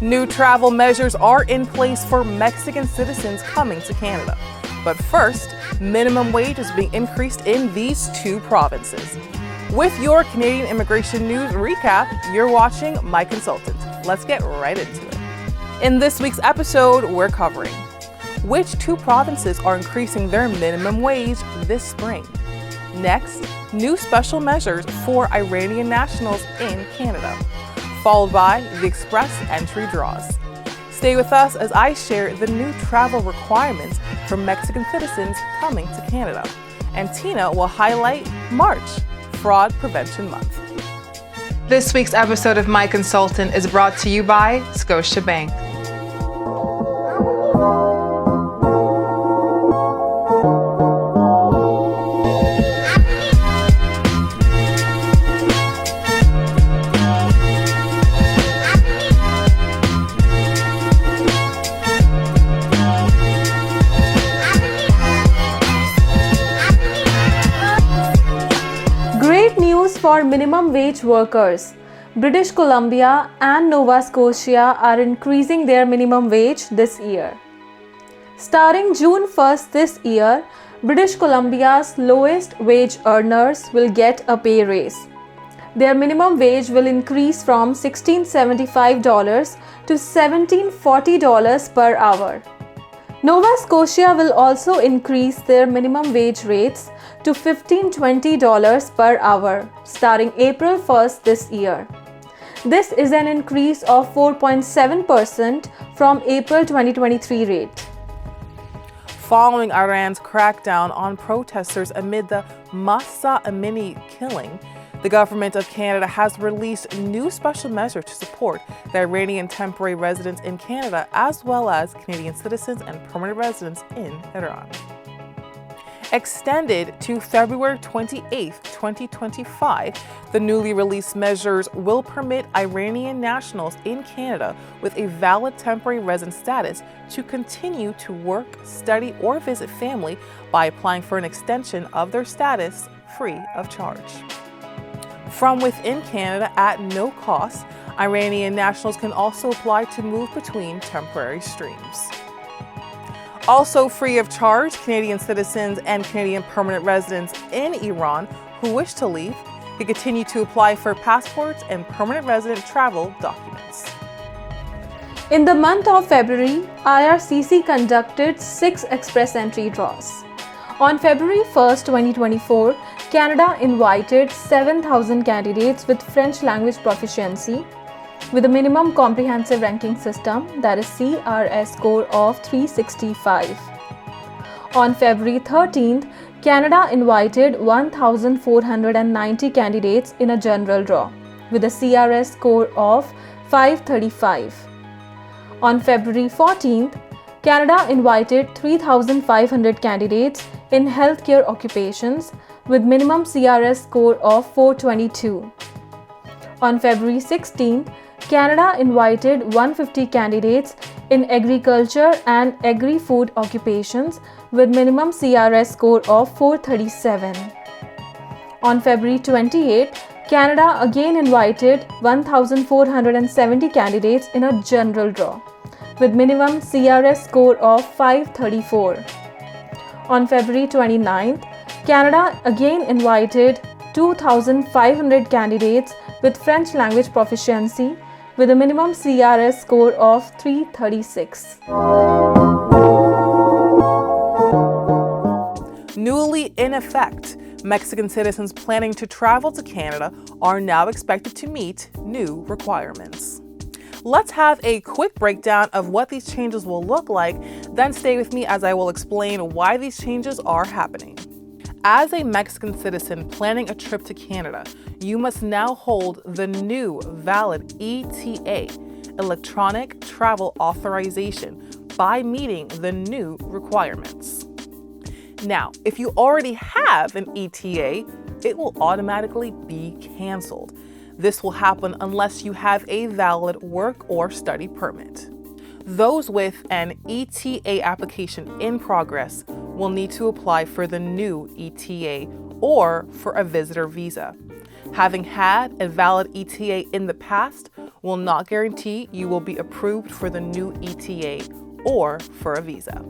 New travel measures are in place for Mexican citizens coming to Canada. But first, minimum wage is being increased in these two provinces. With your Canadian immigration news recap, you're watching My Consultant. Let's get right into it. In this week's episode, we're covering which two provinces are increasing their minimum wage this spring. Next, new special measures for Iranian nationals in Canada, followed by the ExpressEntry Draws. Stay with us as I share the new travel requirements for Mexican citizens coming to Canada. And Tina will highlight March, Fraud Prevention Month. This week's episode of My Consultant is brought to you by Scotiabank. For minimum wage workers, British Columbia and Nova Scotia are increasing their minimum wage this year. Starting June 1st this year, British Columbia's lowest wage earners will get a pay raise. Their minimum wage will increase from $16.75 to $17.40 per hour. Nova Scotia will also increase their minimum wage rates to $15.20 per hour starting April 1st this year. This is an increase of 4.7% from April 2023 rate. Following Iran's crackdown on protesters amid the Mahsa Amini killing, the government of Canada has released new special measures to support the Iranian temporary residents in Canada as well as Canadian citizens and permanent residents in Iran. Extended to February 28, 2025, the newly released measures will permit Iranian nationals in Canada with a valid temporary resident status to continue to work, study, or visit family by applying for an extension of their status free of charge. From within Canada at no cost, Iranian nationals can also apply to move between temporary streams. Also free of charge, Canadian citizens and Canadian permanent residents in Iran who wish to leave can continue to apply for passports and permanent resident travel documents. In the month of February, IRCC conducted 6 ExpressEntry Draws. On February 1st, 2024, Canada invited 7,000 candidates with French language proficiency with a minimum comprehensive ranking system, that is CRS score of 365. On February 13th, Canada invited 1,490 candidates in a general draw with a CRS score of 535. On February 14th, Canada invited 3,500 candidates in healthcare occupations with minimum CRS score of 422. On February 16th, Canada invited 150 candidates in agriculture and agri-food occupations with minimum CRS score of 437. On February 28, Canada again invited 1,470 candidates in a general draw with minimum CRS score of 534. On February 29th, Canada again invited 2,500 candidates with French language proficiency with a minimum CRS score of 336. Newly in effect, Mexican citizens planning to travel to Canada are now expected to meet new requirements. Let's have a quick breakdown of what these changes will look like, then stay with me as I will explain why these changes are happening. As a Mexican citizen planning a trip to Canada, you must now hold the new valid ETA, Electronic Travel Authorization, by meeting the new requirements. Now, if you already have an ETA, it will automatically be canceled. This will happen unless you have a valid work or study permit. Those with an ETA application in progress will need to apply for the new ETA or for a visitor visa. Having had a valid ETA in the past will not guarantee you will be approved for the new ETA or for a visa.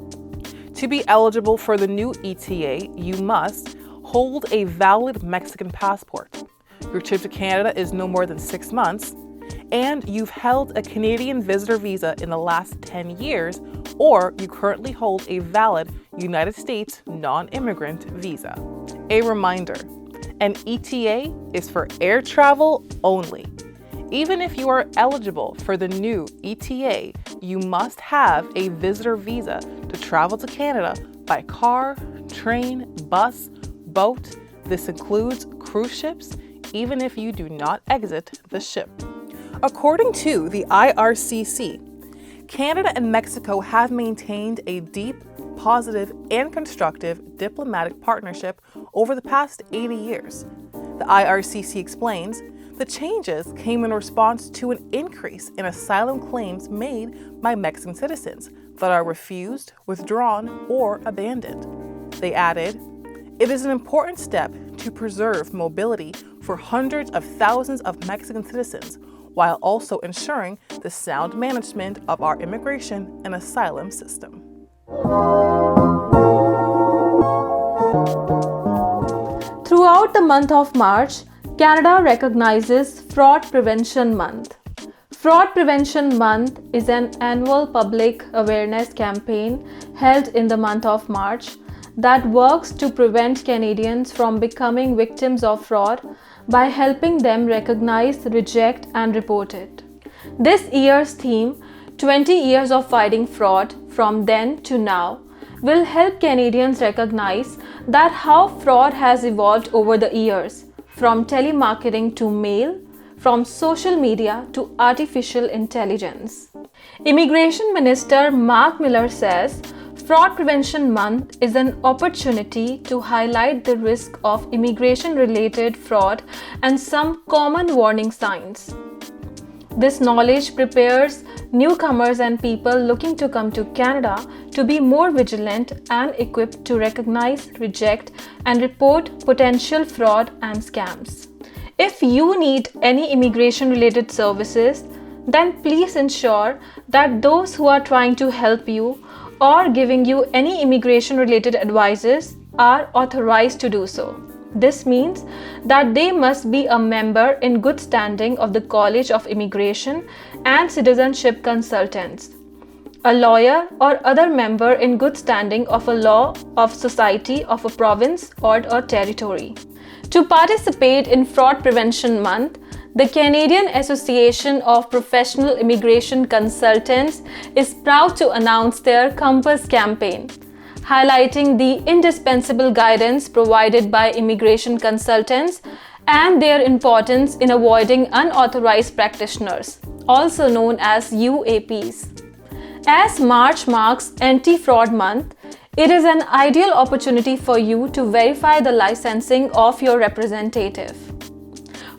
To be eligible for the new ETA, you must hold a valid Mexican passport. Your trip to Canada is no more than 6 months, and you've held a Canadian visitor visa in the last 10 years, or you currently hold a valid United States non-immigrant visa. A reminder, an ETA is for air travel only. Even if you are eligible for the new ETA, you must have a visitor visa to travel to Canada by car, train, bus, boat. This includes cruise ships, even if you do not exit the ship. According to the IRCC, Canada and Mexico have maintained a deep, positive, and constructive diplomatic partnership over the past 80 years. The IRCC explains, the changes came in response to an increase in asylum claims made by Mexican citizens that are refused, withdrawn, or abandoned. They added, it is an important step to preserve mobility for hundreds of thousands of Mexican citizens, while also ensuring the sound management of our immigration and asylum system. Throughout the month of March, Canada recognizes Fraud Prevention Month. Fraud Prevention Month is an annual public awareness campaign held in the month of March that works to prevent Canadians from becoming victims of fraud by helping them recognize, reject, and report it. This year's theme, 20 Years of Fighting Fraud from Then to Now, will help Canadians recognize that how fraud has evolved over the years, from telemarketing to mail, from social media to artificial intelligence. Immigration Minister Mark Miller says, Fraud Prevention Month is an opportunity to highlight the risk of immigration-related fraud and some common warning signs. This knowledge prepares newcomers and people looking to come to Canada to be more vigilant and equipped to recognize, reject, and report potential fraud and scams. If you need any immigration-related services, then please ensure that those who are trying to help you or giving you any immigration-related advices are authorized to do so. This means that they must be a member in good standing of the College of Immigration and Citizenship Consultants, a lawyer or other member in good standing of a law of society of a province or a territory. To participate in Fraud Prevention Month, the Canadian Association of Professional Immigration Consultants is proud to announce their Compass campaign, highlighting the indispensable guidance provided by immigration consultants and their importance in avoiding unauthorized practitioners, also known as UAPs. As March marks Anti-Fraud Month, it is an ideal opportunity for you to verify the licensing of your representative.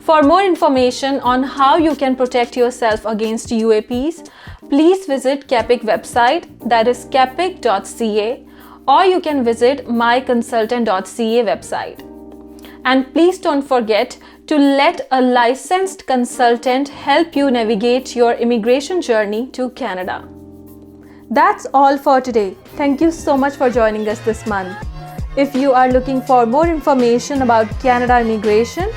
For more information on how you can protect yourself against UAPs, please visit CAPIC website, that is capic.ca, or you can visit MyConsultant.ca website. And please don't forget to let a licensed consultant help you navigate your immigration journey to Canada. That's all for today. Thank you so much for joining us this month. If you are looking for more information about Canada immigration,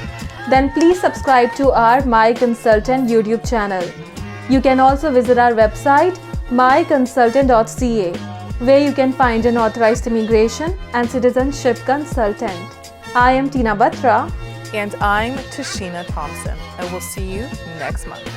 then please subscribe to our MyConsultant YouTube channel. You can also visit our website MyConsultant.ca, where you can find an authorized immigration and citizenship consultant. I am Tina Batra. And I'm Tashina Thompson, and we'll see you next month.